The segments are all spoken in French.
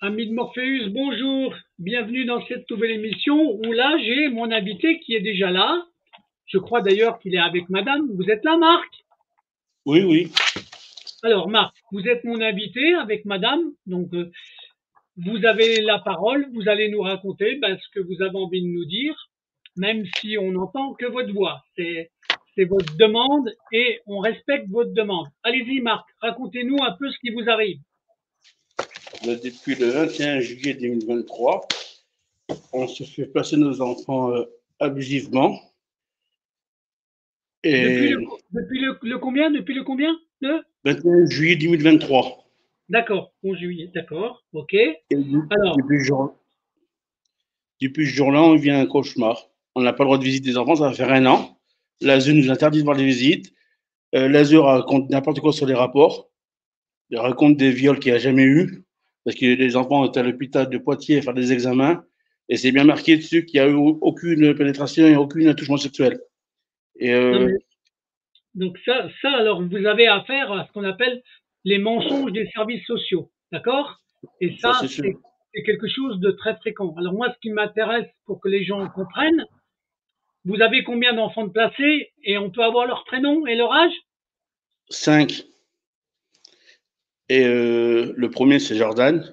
Ami de Morpheus, bonjour. Bienvenue dans cette nouvelle émission où là, j'ai mon invité qui est déjà là. Je crois d'ailleurs qu'il est avec madame. Vous êtes là, Marc? Oui, oui. Alors, Marc, vous êtes mon invité avec madame. Donc, vous avez la parole. Vous allez nous raconter ce que vous avez envie de nous dire, même si on n'entend que votre voix. C'est votre demande et on respecte votre demande. Allez-y, Marc, racontez-nous un peu ce qui vous arrive. Depuis le 21 juillet 2023, on se fait placer nos enfants abusivement. Depuis le, Et depuis le combien? Depuis le combien? 21 juillet 2023. D'accord, 11 juillet, d'accord, ok. Et Alors, depuis ce jour-là, on vit un cauchemar. On n'a pas le droit de visiter des enfants, ça va faire un an. L'ASE nous interdit de voir les visites. L'ASE raconte n'importe quoi sur les rapports. Il raconte des viols qu'il n'y a jamais eu. Parce que les enfants étaient à l'hôpital de Poitiers à faire des examens. Et c'est bien marqué dessus qu'il n'y a eu aucune pénétration et aucun attouchement sexuel. Et non mais, donc alors vous avez affaire à ce qu'on appelle les mensonges des services sociaux, d'accord? Et ça, ça, c'est sûr. c'est quelque chose de très fréquent. Alors moi, ce qui m'intéresse pour que les gens comprennent, vous avez combien d'enfants de placés et on peut avoir leur prénom et leur âge? 5. Et le premier, c'est Jordan.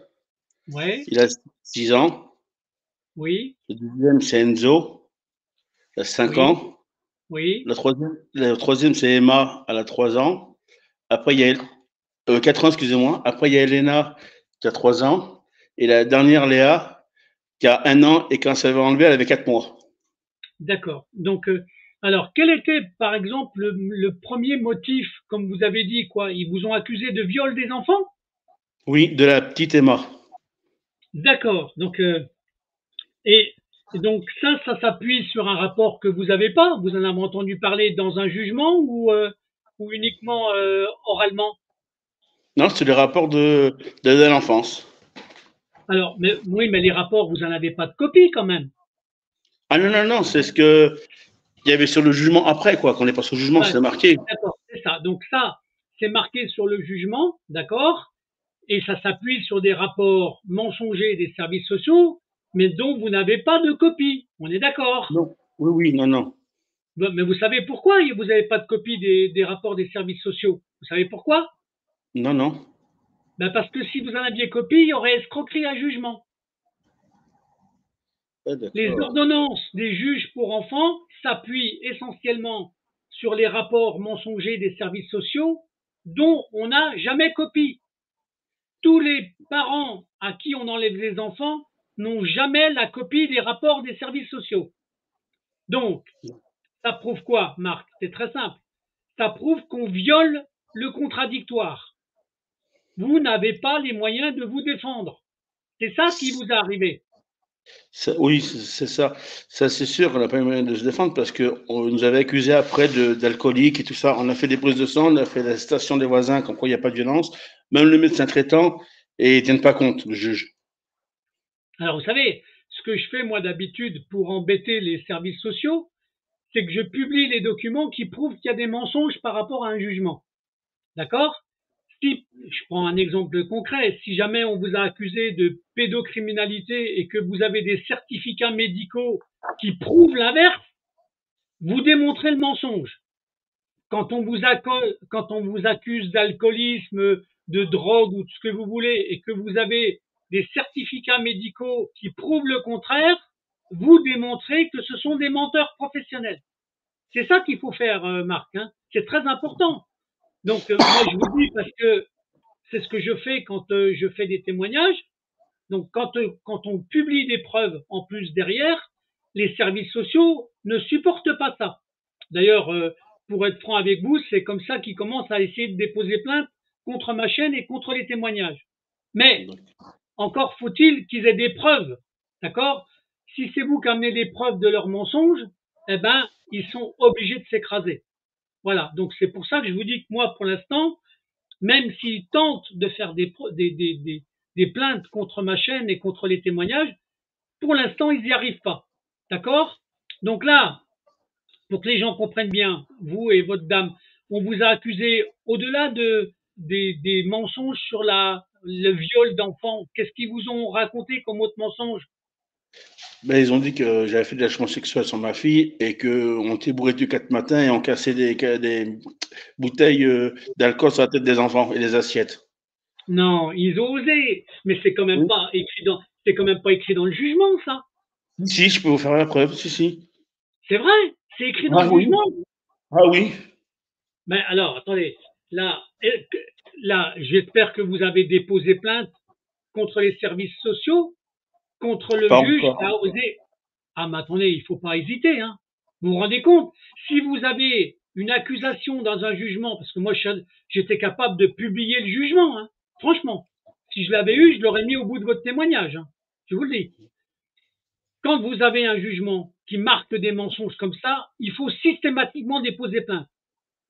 Ouais, Il a 6 ans. oui, Le deuxième, c'est Enzo. Il a 5 oui, ans. oui, Le troisième, c'est Emma. Elle a 3 ans. Après, il y a 4 ans, excusez-moi. Après, il y a Elena qui a 3 ans. Et la dernière, Léa, qui a 1 an. Et quand ça va enlever, elle avait 4 mois. d'accord. Donc, alors, quel était, par exemple, le premier motif, comme vous avez dit, quoi? Ils vous ont accusé de viol des enfants? Oui, de la petite Emma. D'accord. Donc, et, et donc ça s'appuie sur un rapport que vous n'avez pas. Vous en avez entendu parler dans un jugement ou uniquement oralement. Non, c'est le rapport de l'enfance. Alors, mais, oui, mais les rapports, vous en avez pas de copie quand même. Ah non, non, non, c'est ce que il y avait sur le jugement après, quoi. Quand on est pas sur le jugement, Ouais, c'est marqué. d'accord, c'est ça. Donc ça, c'est marqué sur le jugement, d'accord, et ça s'appuie sur des rapports mensongers des services sociaux, mais dont vous n'avez pas de copie. On est d'accord. Non. Oui, oui, non, non. Bon, mais vous savez pourquoi vous n'avez pas de copie des rapports des services sociaux? Vous savez pourquoi? Non, non. Parce que si vous en aviez copie, il y aurait escroquerie à jugement. Ah, Les d'accord. ordonnances des juges pour enfants s'appuient essentiellement sur les rapports mensongers des services sociaux dont on n'a jamais copie. Tous les parents à qui on enlève les enfants n'ont jamais la copie des rapports des services sociaux. Donc, ça prouve quoi, Marc? C'est très simple. Ça prouve qu'on viole le contradictoire. Vous n'avez pas les moyens de vous défendre. C'est ça qui vous est arrivé. Oui, c'est ça. Ça, c'est sûr qu'on n'a pas eu moyen de se défendre parce qu'on nous avait accusés après d'alcoolique et tout ça. On a fait des prises de sang, on a fait la station des voisins, comme quoi il n'y a pas de violence. Même le médecin traitant, et ils ne tiennent pas compte, le juge. Alors, vous savez, ce que je fais moi d'habitude pour embêter les services sociaux, c'est que je publie les documents qui prouvent qu'il y a des mensonges par rapport à un jugement. D'accord? Si, je prends un exemple concret, si jamais on vous a accusé de pédocriminalité et que vous avez des certificats médicaux qui prouvent l'inverse, vous démontrez le mensonge. Quand on vous accuse d'alcoolisme, de drogue ou de ce que vous voulez et que vous avez des certificats médicaux qui prouvent le contraire, vous démontrez que ce sont des menteurs professionnels. C'est ça qu'il faut faire, Marc. Hein. C'est très important. Donc, moi, je vous dis parce que c'est ce que je fais quand je fais des témoignages. Donc, quand on publie des preuves en plus derrière, les services sociaux ne supportent pas ça. D'ailleurs, pour être franc avec vous, c'est comme ça qu'ils commencent à essayer de déposer plainte contre ma chaîne et contre les témoignages. Mais encore faut-il qu'ils aient des preuves, d'accord? Si c'est vous qui amenez des preuves de leurs mensonges, eh ben, ils sont obligés de s'écraser. Voilà. Donc c'est pour ça que je vous dis que moi, pour l'instant, même s'ils tentent de faire des plaintes contre ma chaîne et contre les témoignages, pour l'instant, ils n'y arrivent pas. D'accord? Donc là, pour que les gens comprennent bien, vous et votre dame, on vous a accusé au-delà des mensonges sur le viol d'enfants? Qu'est-ce qu'ils vous ont raconté comme autre mensonge? Ben, ils ont dit que j'avais fait des lâchements sexuels sur ma fille et qu'on était bourré du 4 matin et on cassait des bouteilles d'alcool sur la tête des enfants et des assiettes. Non, ils ont osé, mais Oui. c'est quand même pas écrit dans le jugement, ça. Si, je peux vous faire la preuve, si, si. C'est vrai, c'est écrit dans Ah le oui, jugement. ah oui. Mais alors, attendez, là, là, j'espère que vous avez déposé plainte contre les services sociaux, contre le Pas juge qui encore. a osé. Ah, mais attendez, il faut pas hésiter, hein. Vous vous rendez compte? Si vous avez une accusation dans un jugement, parce que moi, j'étais capable de publier le jugement, hein. Franchement. Si je l'avais eu, je l'aurais mis au bout de votre témoignage, hein. Je vous le dis. Quand vous avez un jugement qui marque des mensonges comme ça, il faut systématiquement déposer plainte.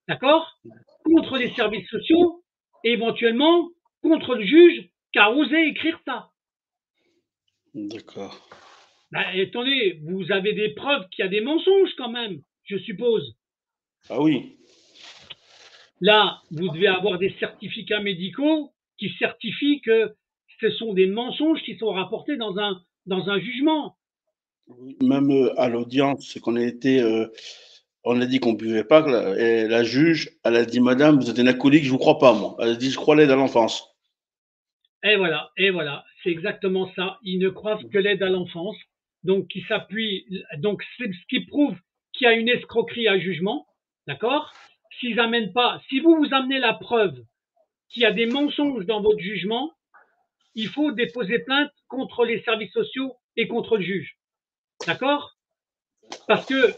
D'accord? Contre les services sociaux et éventuellement contre le juge qui a osé écrire ça. D'accord. Ben, attendez, vous avez des preuves qu'il y a des mensonges quand même, je suppose. Ah oui. Là, vous devez avoir des certificats médicaux qui certifient que ce sont des mensonges qui sont rapportés dans un jugement. Oui. Même à l'audience, c'est qu'on a été, on a dit qu'on buvait pas. Et la juge, elle a dit, Madame, vous êtes une alcoolique, je vous crois pas, moi. Elle a dit, je crois l'aide à l'enfance. Et voilà, c'est exactement ça. Ils ne croient que l'aide à l'enfance, donc qui s'appuie, donc c'est ce qui prouve qu'il y a une escroquerie à jugement, d'accord? S'ils amènent pas, si vous vous amenez la preuve qu'il y a des mensonges dans votre jugement, il faut déposer plainte contre les services sociaux et contre le juge, d'accord? Parce que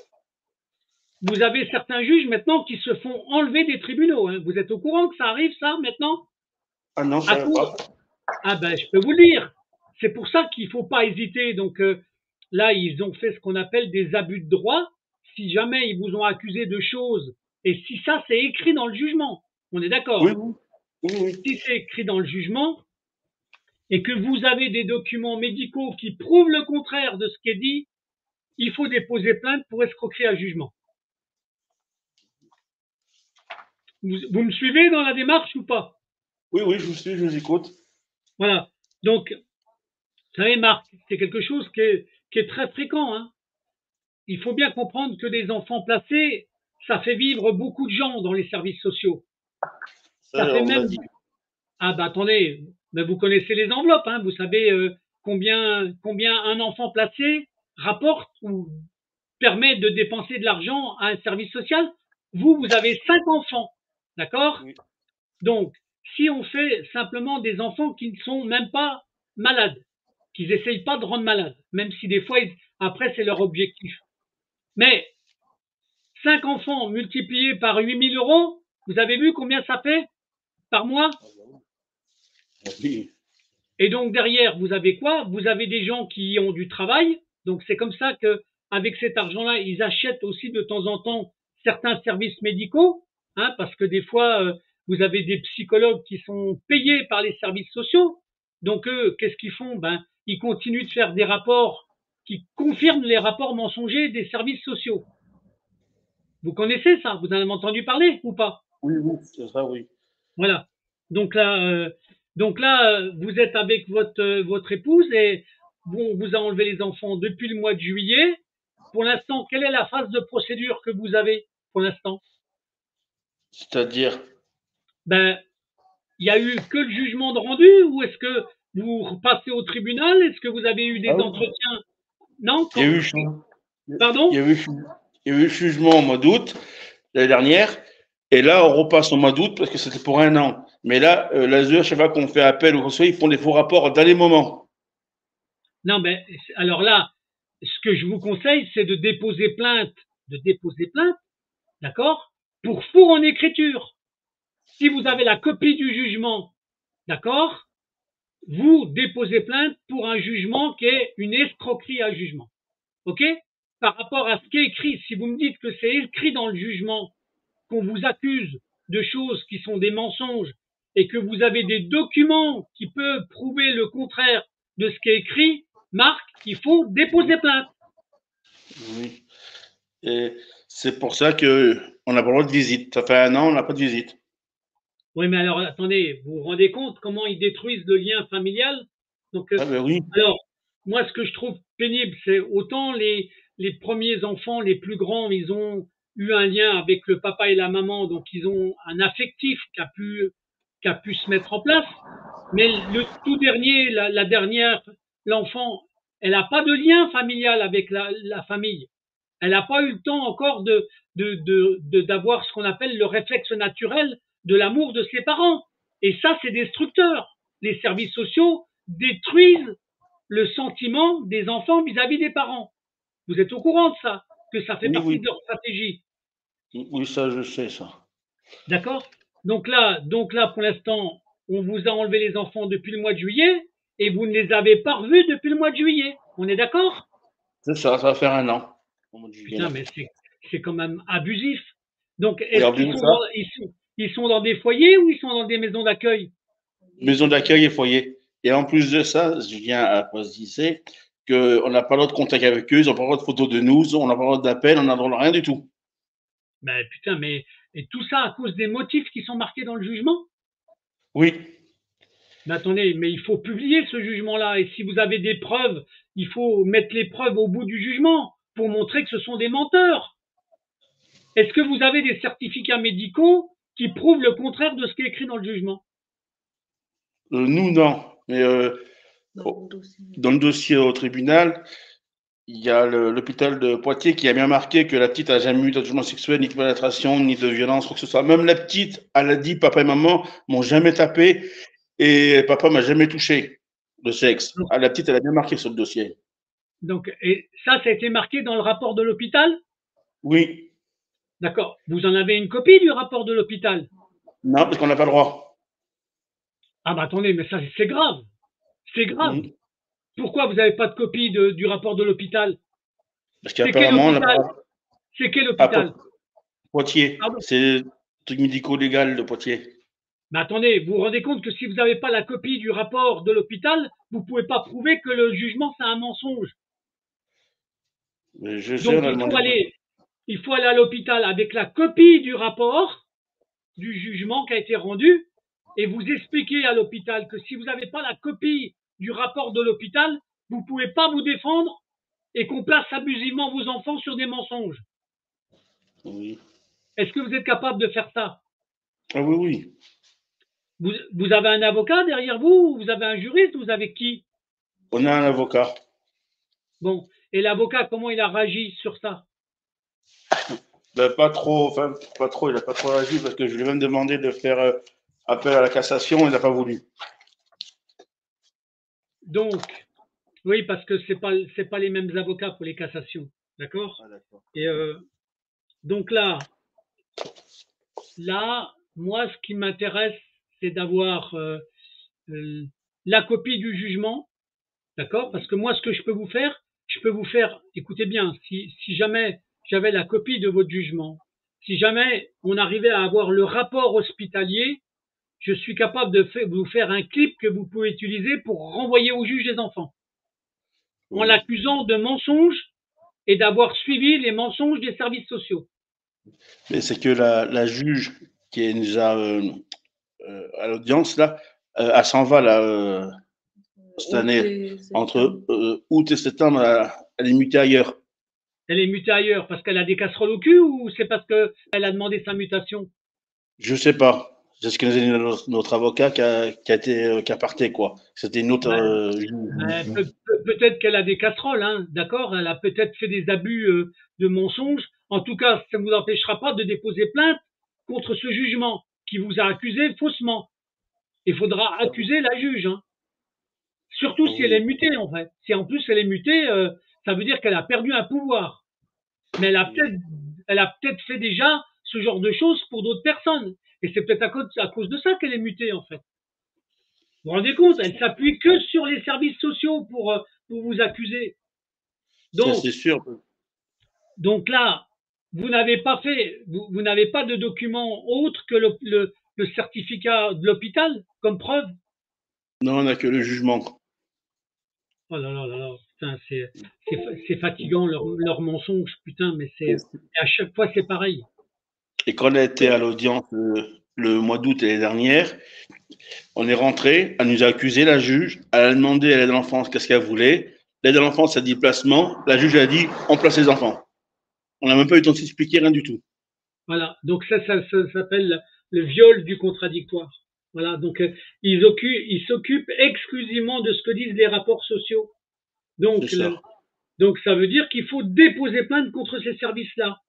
vous avez certains juges maintenant qui se font enlever des tribunaux, hein. Vous êtes au courant que ça arrive, ça, maintenant? Ah non, je À savais cause, pas. Ah ben, je peux vous le dire. C'est pour ça qu'il ne faut pas hésiter. Donc là, ils ont fait ce qu'on appelle des abus de droit. Si jamais ils vous ont accusé de choses, et si ça c'est écrit dans le jugement, on est Oui, d'accord. oui, oui, oui. Si c'est écrit dans le jugement et que vous avez des documents médicaux qui prouvent le contraire de ce qui est dit, il faut déposer plainte pour escroquerie à jugement. Vous me suivez dans la démarche ou pas? Oui, oui, je vous suis, je vous écoute. Voilà. Donc, vous savez, Marc, c'est quelque chose qui est très fréquent, hein. Il faut bien comprendre que les enfants placés, ça fait vivre beaucoup de gens dans les services sociaux. Ça Ça, fait on me l'a même. dit. Ah bah attendez, mais vous connaissez les enveloppes, hein, vous savez combien un enfant placé rapporte ou permet de dépenser de l'argent à un service social. Vous avez 5 enfants, d'accord? Oui. Donc, si on fait simplement des enfants qui ne sont même pas malades, qu'ils n'essayent pas de rendre malades, même si des fois, après, c'est leur objectif. Mais 5 enfants multipliés par 8 000 euros, vous avez vu combien ça fait par mois? Ah oui. Et donc derrière, vous avez quoi? Vous avez des gens qui ont du travail. Donc c'est comme ça que, avec cet argent-là, ils achètent aussi de temps en temps certains services médicaux, hein, parce que des fois, vous avez des psychologues qui sont payés par les services sociaux. Donc eux, qu'est-ce qu'ils font? Ben, ils continuent de faire des rapports qui confirment les rapports mensongers des services sociaux. Vous connaissez ça? Vous en avez entendu parler ou pas? Oui, oui, c'est ça, oui. Voilà. Donc là, vous êtes avec votre épouse et bon, vous a enlevé les enfants depuis le mois de juillet. Pour l'instant, quelle est la phase de procédure que vous avez pour l'instant? C'est-à-dire, Ben, il y a eu que le jugement de rendu ou est-ce que vous repassez au tribunal? Est-ce que vous avez eu ah des oui, entretiens? Non? il y a eu, il y Pardon? a eu, il y a eu jugement au mois d'août, l'année dernière, et là, on repasse au mois d'août parce que c'était pour un an. Mais là, l'ASE, chaque fois qu'on fait appel ou quoi que ce soit, ils font des faux rapports dans les moments. Non, ben, alors là, ce que je vous conseille, c'est de déposer plainte, d'accord? Pour faux en écriture. Si vous avez la copie du jugement, d'accord, vous déposez plainte pour un jugement qui est une escroquerie à jugement. OK? Par rapport à ce qui est écrit, si vous me dites que c'est écrit dans le jugement, qu'on vous accuse de choses qui sont des mensonges et que vous avez des documents qui peuvent prouver le contraire de ce qui est écrit, Marc, il faut déposer plainte. Oui. Et c'est pour ça que on n'a pas le droit de visite. Ça fait un an, on n'a pas de visite. Oui, mais alors attendez, vous vous rendez compte comment ils détruisent le lien familial? Donc, Ah ben oui, alors, moi, ce que je trouve pénible, c'est autant les premiers enfants, les plus grands, ils ont eu un lien avec le papa et la maman, donc ils ont un affectif qui a pu se mettre en place. Mais le tout dernier, la dernière, l'enfant, elle n'a pas de lien familial avec la famille. Elle n'a pas eu le temps encore d'avoir ce qu'on appelle le réflexe naturel de l'amour de ses parents. Et ça, c'est destructeur. Les services sociaux détruisent le sentiment des enfants vis-à-vis des parents. Vous êtes au courant de ça, que ça fait oui, partie oui, de leur stratégie. oui, ça je sais ça. D'accord? Donc là, pour l'instant, on vous a enlevé les enfants depuis le mois de juillet et vous ne les avez pas revus depuis le mois de juillet. On est d'accord? C'est ça va faire un an au mois de juillet Putain, là. mais c'est quand même abusif. Donc, Et est-ce en qu'ils plus de sont ça, ils sont dans des foyers ou ils sont dans des maisons d'accueil? maison d'accueil et foyer. Et en plus de ça, je viens à préciser qu'on n'a pas le droit de contact avec eux, ils n'ont pas le droit de photos de nous, on n'a pas le droit d'appel, on n'a le droit de rien du tout. Ben putain, mais et tout ça à cause des motifs qui sont marqués dans le jugement? Oui, Mais attendez, mais il faut publier ce jugement-là. Et si vous avez des preuves, il faut mettre les preuves au bout du jugement pour montrer que ce sont des menteurs. Est-ce que vous avez des certificats médicaux qui prouvent le contraire de ce qui est écrit dans le jugement? nous non. Mais dans le dossier au tribunal, il y a l'hôpital de Poitiers qui a bien marqué que la petite n'a jamais eu d'attouchement sexuel, ni de pénétration, ni de violence, quoi que ce soit. Même la petite, elle a dit, papa et maman m'ont jamais tapé et papa m'a jamais touché de sexe. Donc, Ah, la petite, elle a bien marqué sur le dossier. et ça a été marqué dans le rapport de l'hôpital? Oui, D'accord. Vous en avez une copie du rapport de l'hôpital? non, parce qu'on n'a pas le droit. Ah bah attendez, mais ça c'est grave. C'est grave. Mhm. Pourquoi vous n'avez pas de copie du rapport de l'hôpital? Parce C'est quel qu'apparemment, on n'a pas hôpital? le droit. C'est quel À hôpital? Poitiers, Pardon. c'est le truc médico-légal de Poitiers. Mais attendez, vous vous rendez compte que si vous n'avez pas la copie du rapport de l'hôpital, vous ne pouvez pas prouver que le jugement c'est un mensonge. Mais je sais, Donc on a demandé. il faut aller à l'hôpital avec la copie du rapport du jugement qui a été rendu et vous expliquer à l'hôpital que si vous n'avez pas la copie du rapport de l'hôpital, vous ne pouvez pas vous défendre et qu'on place abusivement vos enfants sur des mensonges. Oui. Est-ce que vous êtes capable de faire ça? Ah oui, oui. Vous avez un avocat derrière vous? Vous avez un juriste? Vous avez qui? On a un avocat. Bon. Et l'avocat, comment il a réagi sur ça? Ben, pas trop, enfin, pas trop, il n'a pas trop agi parce que je lui ai même demandé de faire appel à la cassation, il n'a pas voulu. Donc, oui, parce que c'est pas les mêmes avocats pour les cassations. D'accord? Ah, d'accord. Et donc là, moi, ce qui m'intéresse, c'est d'avoir euh, la copie du jugement. D'accord? Parce que moi, ce que je peux vous faire, écoutez bien, si jamais j'avais la copie de votre jugement, si jamais on arrivait à avoir le rapport hospitalier, je suis capable de vous faire un clip que vous pouvez utiliser pour renvoyer au juge des enfants, en Oui. l'accusant de mensonge et d'avoir suivi les mensonges des services sociaux. Mais c'est que la juge qui nous a à l'audience là, elle s'en va là cette année. Entre août et septembre, elle est mutée ailleurs. Elle est mutée ailleurs parce qu'elle a des casseroles au cul ou c'est parce qu'elle a demandé sa mutation? Je sais pas. C'est ce que nous a dit notre avocat qui a parté, quoi. C'était une autre. Ben, peut-être qu'elle a des casseroles, hein, d'accord? Elle a peut-être fait des abus de mensonges. En tout cas, ça ne vous empêchera pas de déposer plainte contre ce jugement qui vous a accusé faussement. Il faudra accuser la juge, hein. Surtout si elle est Oui. mutée, en fait. Si en plus elle est mutée, ça veut dire qu'elle a perdu un pouvoir. Mais elle a peut-être fait déjà ce genre de choses pour d'autres personnes. Et c'est peut-être à cause de ça qu'elle est mutée, en fait. Vous vous rendez compte? Elle s'appuie que sur les services sociaux pour vous accuser. Ça, Donc, c'est sûr. donc là, vous n'avez pas de document autre que le certificat de l'hôpital comme preuve. Non, on n'a que le jugement. Oh là là là là, putain, c'est fatigant leur mensonge, putain, mais Et à chaque fois c'est pareil. quand on a été à l'audience le mois d'août l'année dernière. On est rentré, elle nous a accusé, la juge, elle a demandé à l'aide à l'enfance qu'est-ce qu'elle voulait. L'aide à l'enfance a dit placement, la juge a dit on place les enfants. On n'a même pas eu le temps de s'expliquer, rien du tout. Voilà. Donc ça s'appelle le viol du contradictoire. Voilà. Donc ils s'occupent exclusivement de ce que disent les rapports sociaux. Donc, donc ça veut dire qu'il faut déposer plainte contre ces services-là.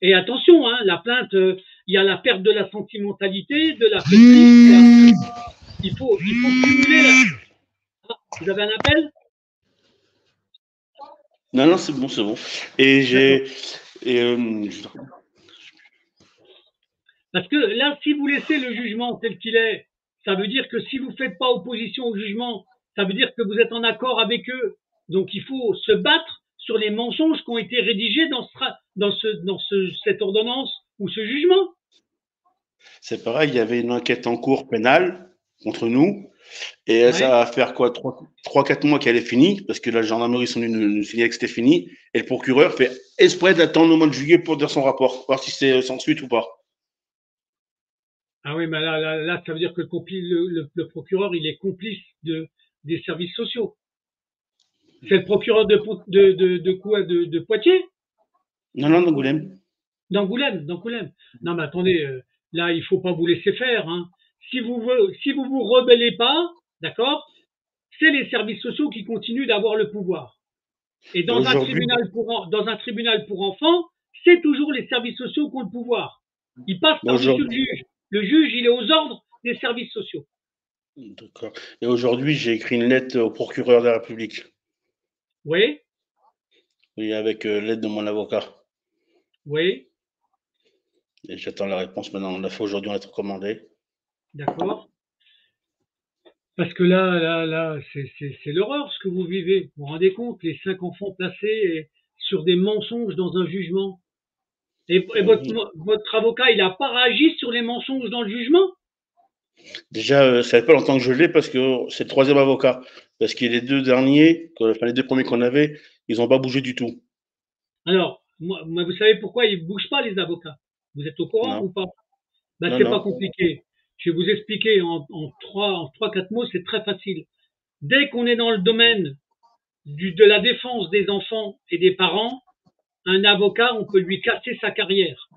Et attention, hein, la plainte, il y a la perte de la sentimentalité, de la faiblesse. Il faut cumuler la... Ah, vous avez un appel? Non, non, c'est bon, c'est bon. Et j'ai... Parce que là, si vous laissez le jugement tel qu'il est, ça veut dire que si vous ne faites pas opposition au jugement, ça veut dire que vous êtes en accord avec eux. Donc il faut se battre sur les mensonges qui ont été rédigés dans cette ordonnance ou ce jugement. C'est pareil, il y avait une enquête en cours pénale contre nous. Et ça va faire quoi, 3-4 mois qu'elle est finie, parce que la gendarmerie sont venus nous signaler que c'était fini. Et le procureur fait exprès d'attendre le mois de juillet pour dire son rapport, voir si c'est sans suite ou pas. Ah oui, mais là, ça veut dire que le procureur, il est complice des services sociaux. C'est le procureur de quoi? De Poitiers? Non, non, d'Angoulême. D'Angoulême. Non, mais attendez, là, il faut pas vous laisser faire. Hein. Si vous vous rebellez pas, d'accord, c'est les services sociaux qui continuent d'avoir le pouvoir. Et dans un tribunal pour enfants, c'est toujours les services sociaux qui ont le pouvoir. Ils passent par-dessus le juge. Le juge, il est aux ordres des services sociaux. D'accord. Et aujourd'hui, j'ai écrit une lettre au procureur de la République. Oui. Oui, avec l'aide de mon avocat. Oui. Et j'attends la réponse maintenant. On l'a fait aujourd'hui, on l'a recommandé. D'accord. Parce que là, c'est l'horreur ce que vous vivez. Vous vous rendez compte, les 5 enfants placés sur des mensonges dans un jugement. Et votre avocat, il n'a pas réagi sur les mensonges dans le jugement? Déjà, ça fait pas longtemps que je l'ai parce que c'est le troisième avocat. Parce que les deux derniers, enfin les deux premiers qu'on avait, ils n'ont pas bougé du tout. Alors, moi, vous savez pourquoi ils ne bougent pas les avocats? Vous êtes au courant ou pas? Ben, c'est pas compliqué. Je vais vous expliquer en 3-4 mots, c'est très facile. Dès qu'on est dans le domaine de la défense des enfants et des parents, un avocat, on peut lui casser sa carrière.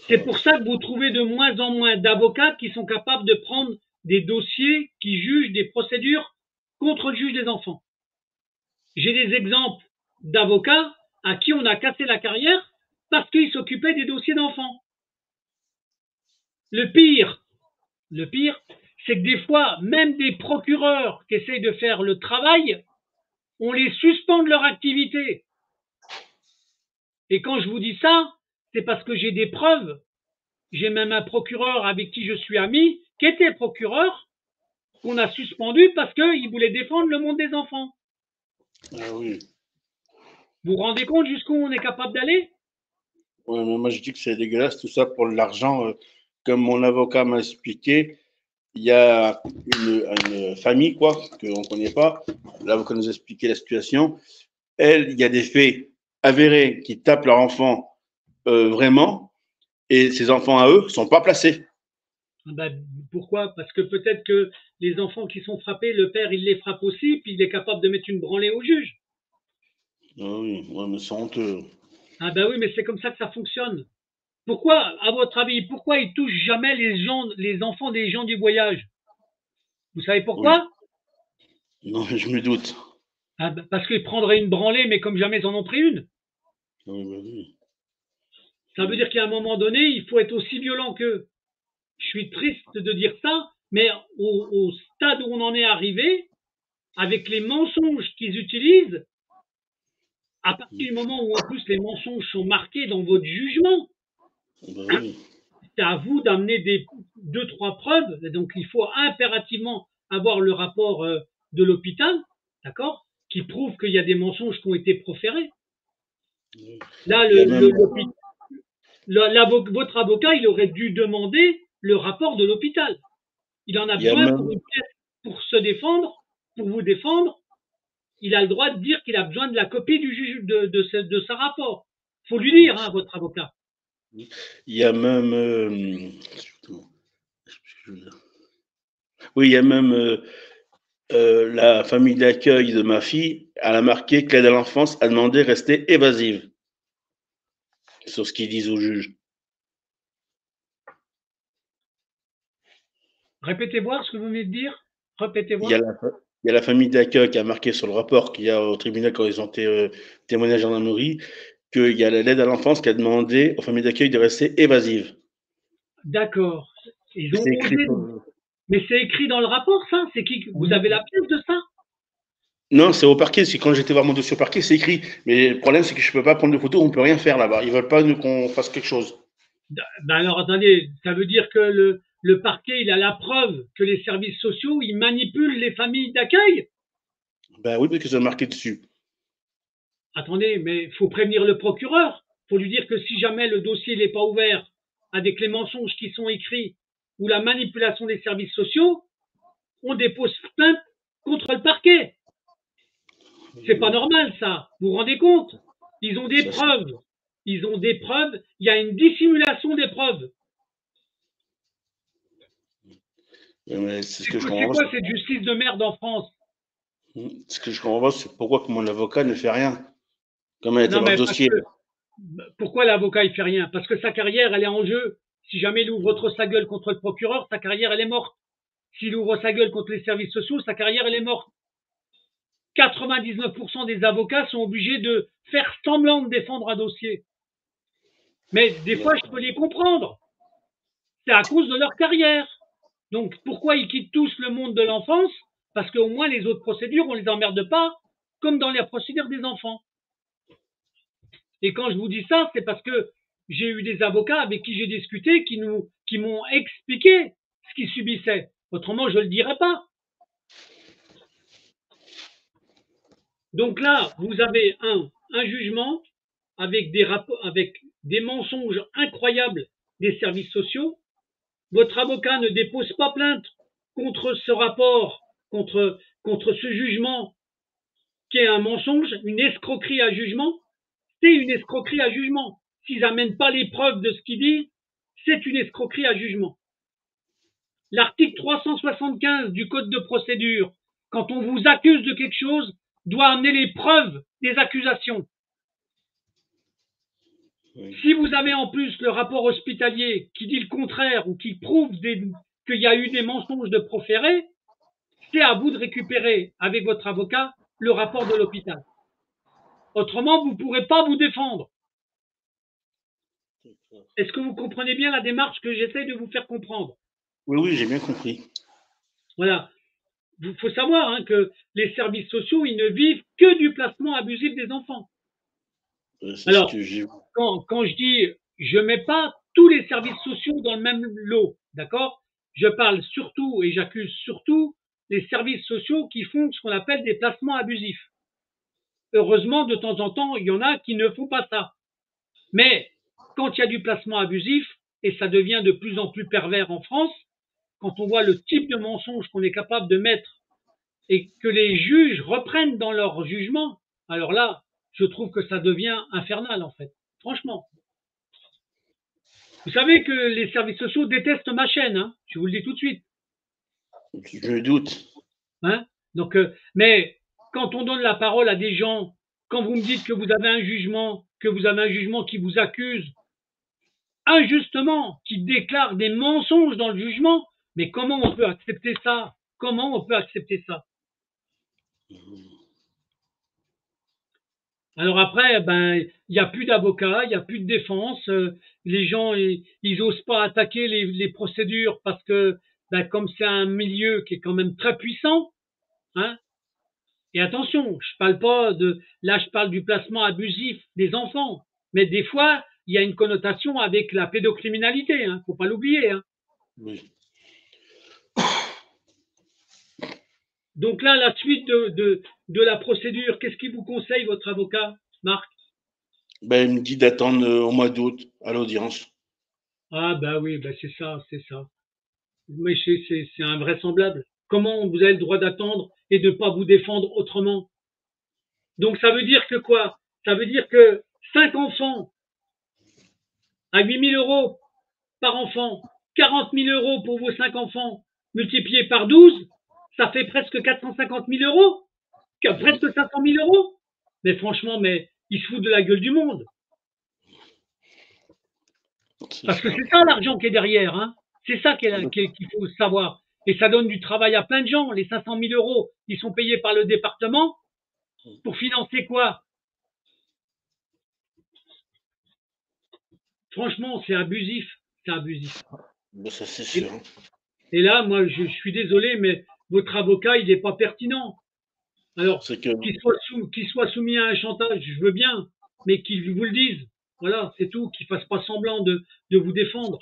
C'est pour ça que vous trouvez de moins en moins d'avocats qui sont capables de prendre des dossiers qui jugent des procédures contre le juge des enfants. J'ai des exemples d'avocats à qui on a cassé la carrière parce qu'ils s'occupaient des dossiers d'enfants. Le pire, c'est que des fois, même des procureurs qui essayent de faire le travail, on les suspend de leur activité. Et quand je vous dis ça, c'est parce que j'ai des preuves. J'ai même un procureur avec qui je suis ami, qui était procureur, qu'on a suspendu parce qu'il voulait défendre le monde des enfants. Ah oui. Vous vous rendez compte jusqu'où on est capable d'aller? Ouais, mais moi je dis que c'est dégueulasse tout ça pour l'argent. Comme mon avocat m'a expliqué, il y a une famille quoi qu'on ne connaît pas. L'avocat nous a expliqué la situation. Elle, il y a des faits avérés qui tapent leur enfant vraiment, et ces enfants à eux ne sont pas placés. Ben, pourquoi? Parce que peut-être que les enfants qui sont frappés, le père il les frappe aussi, puis il est capable de mettre une branlée au juge. Ah oui, ouais, mais c'est honteux. Ah ben oui, mais c'est comme ça que ça fonctionne. Pourquoi, à votre avis, pourquoi ils touchent jamais les enfants des gens du voyage? Vous savez pourquoi? Oui. Non, je me doute. Ah ben parce qu'ils prendraient une branlée, mais comme jamais ils en ont pris une. Oui, bah oui. Ça veut dire qu'à un moment donné, il faut être aussi violent qu'eux. Je suis triste de dire ça, mais au stade où on en est arrivé, avec les mensonges qu'ils utilisent, à partir du moment où en plus les mensonges sont marqués dans votre jugement, Bah oui. c'est à vous d'amener 2-3 preuves. Et donc il faut impérativement avoir le rapport de l'hôpital, d'accord, qui prouve qu'il y a des mensonges qui ont été proférés. Là, votre avocat, il aurait dû demander le rapport de l'hôpital. Il en a besoin pour se défendre, pour vous défendre. Il a le droit de dire qu'il a besoin de la copie du juge de ce rapport. Faut lui dire, hein, votre avocat. Il y a même, oui, il y a même la famille d'accueil de ma fille, elle a marqué que l'aide à l'enfance a demandé de rester évasive sur ce qu'ils disent au juge. Répétez voir ce que vous venez de dire. Répétez Il y a voir. la, il y a la famille d'accueil qui a marqué sur le rapport qu'il y a au tribunal quand ils ont été témoignés à la gendarmerie qu'il y a l'aide à l'enfance qui a demandé aux familles d'accueil de rester évasives. D'accord. Ils ont C'est écrit osé. sur Mais c'est écrit dans le rapport, ça? C'est qui? Vous avez la pièce de ça? Non, c'est au parquet. C'est quand j'étais voir mon dossier au parquet, c'est écrit. Mais le problème, c'est que je peux pas prendre de photos, on peut rien faire là-bas. Ils veulent pas qu'on fasse quelque chose. Ben alors attendez, ça veut dire que le parquet, il a la preuve que les services sociaux, ils manipulent les familles d'accueil? Ben oui, parce que c'est marqué dessus. Attendez, mais il faut prévenir le procureur. Il faut lui dire que si jamais le dossier n'est pas ouvert avec les mensonges qui sont écrits ou la manipulation des services sociaux, on dépose plainte contre le parquet. C'est pas normal, ça. Vous vous rendez compte? Ils ont des Ça, preuves. Ils ont des preuves. Il y a une dissimulation des preuves. mais c'est ce que je comprends C'est pas. quoi cette justice de merde en France? Ce que je comprends pas, c'est pourquoi que mon avocat ne fait rien. Comment était Non, leur mais parce dossier. que pourquoi l'avocat il fait rien? Parce que sa carrière elle est en jeu. Si jamais il ouvre trop sa gueule contre le procureur, sa carrière elle est morte. S'il ouvre sa gueule contre les services sociaux, sa carrière elle est morte. 99% des avocats sont obligés de faire semblant de défendre un dossier. Mais des fois, je peux les comprendre. C'est à cause de leur carrière. Donc pourquoi ils quittent tous le monde de l'enfance? Parce qu'au moins les autres procédures, on les emmerde pas, comme dans les procédures des enfants. Et quand je vous dis ça, c'est parce que j'ai eu des avocats avec qui j'ai discuté qui m'ont expliqué ce qu'ils subissaient. Autrement, je ne le dirais pas. Donc là, vous avez un jugement avec des rapports, avec des mensonges incroyables des services sociaux. Votre avocat ne dépose pas plainte contre ce rapport, contre ce jugement qui est un mensonge, une escroquerie à jugement. C'est une escroquerie à jugement. S'ils n'amènent pas les preuves de ce qu'il dit, c'est une escroquerie à jugement. L'article 375 du Code de procédure, quand on vous accuse de quelque chose, doit amener les preuves des accusations. Oui. Si vous avez en plus le rapport hospitalier qui dit le contraire ou qui prouve qu'il y a eu des mensonges de proférés, c'est à vous de récupérer avec votre avocat le rapport de l'hôpital. Autrement, vous ne pourrez pas vous défendre. Est-ce que vous comprenez bien la démarche que j'essaie de vous faire comprendre? Oui, oui, j'ai bien compris. Voilà. Il faut savoir que les services sociaux, ils ne vivent que du placement abusif des enfants. Alors, quand je dis, je ne mets pas tous les services sociaux dans le même lot, d'accord? Je parle surtout, et j'accuse surtout, les services sociaux qui font ce qu'on appelle des placements abusifs. Heureusement, de temps en temps, il y en a qui ne font pas ça. Mais quand il y a du placement abusif, et ça devient de plus en plus pervers en France, quand on voit le type de mensonge qu'on est capable de mettre et que les juges reprennent dans leur jugement, alors là, je trouve que ça devient infernal en fait. Franchement. Vous savez que les services sociaux détestent ma chaîne, hein, je vous le dis tout de suite. Je doute. Hein? Donc, mais quand on donne la parole à des gens, quand vous me dites que vous avez un jugement, qui vous accuse injustement, qui déclare des mensonges dans le jugement, mais comment on peut accepter ça? Comment on peut accepter ça? Alors après, il n'y a plus d'avocats, il n'y a plus de défense. Les gens, ils osent pas attaquer les procédures parce que, comme c'est un milieu qui est quand même très puissant, hein. Et attention, je parle pas là je parle du placement abusif des enfants, mais des fois, il y a une connotation avec la pédocriminalité, hein, faut pas l'oublier, hein. Oui. Donc là, la suite de la procédure, qu'est-ce qu'il vous conseille, votre avocat, Marc? Il me dit d'attendre au mois d'août à l'audience. Ah oui, c'est ça, c'est ça. Mais c'est invraisemblable. Comment vous avez le droit d'attendre et de ne pas vous défendre autrement? Donc ça veut dire que quoi? Ça veut dire que 5 enfants à 8 000 euros par enfant, 40 000 euros pour vos 5 enfants, multiplié par 12, ça fait presque 450 000 euros, presque 500 000 euros. Mais franchement, mais ils se foutent de la gueule du monde. Parce que c'est ça l'argent qui est derrière, hein. C'est ça qu'il faut savoir. Et ça donne du travail à plein de gens. Les 500 000 euros, ils sont payés par le département pour financer quoi? Franchement, c'est abusif. C'est abusif. Ça, c'est sûr. Et là, moi, je suis désolé, mais votre avocat, il n'est pas pertinent. Alors, qu'il soit soumis à un chantage, je veux bien, mais qu'il vous le dise. Voilà, c'est tout, qu'il ne fasse pas semblant de vous défendre.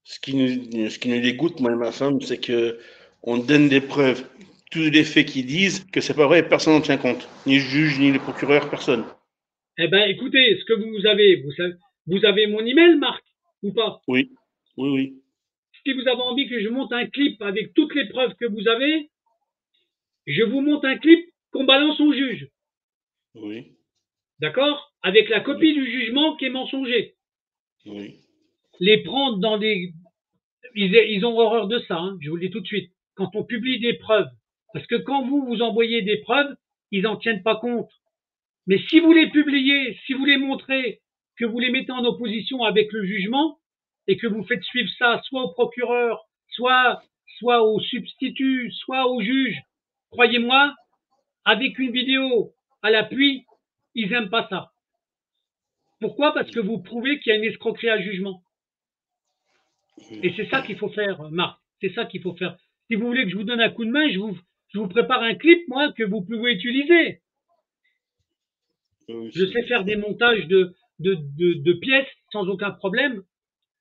Ce qui nous dégoûte, moi et ma femme, c'est qu'on donne des preuves, tous les faits qui disent que c'est pas vrai et personne n'en tient compte. Ni le juge, ni le procureur, personne. Eh ben, écoutez, ce que vous avez mon email, Marc, ou pas? Oui, oui, oui. Si vous avez envie que je monte un clip avec toutes les preuves que vous avez, je vous monte un clip qu'on balance au juge. Oui. D'accord? Avec la copie du jugement qui est mensonger. Oui. Les prendre dans des... Ils ont horreur de ça, hein, je vous le dis tout de suite. Quand on publie des preuves, parce que quand vous envoyez des preuves, ils n'en tiennent pas compte. Mais si vous les publiez, si vous les montrez, que vous les mettez en opposition avec le jugement, et que vous faites suivre ça soit au procureur, soit au substitut, soit au juge, croyez-moi, avec une vidéo à l'appui, ils n'aiment pas ça. Pourquoi? Parce que vous prouvez qu'il y a une escroquerie à jugement. Et c'est ça qu'il faut faire, Marc. C'est ça qu'il faut faire. Si vous voulez que je vous donne un coup de main, je vous prépare un clip, moi, que vous pouvez utiliser. Je sais faire des montages de pièces sans aucun problème,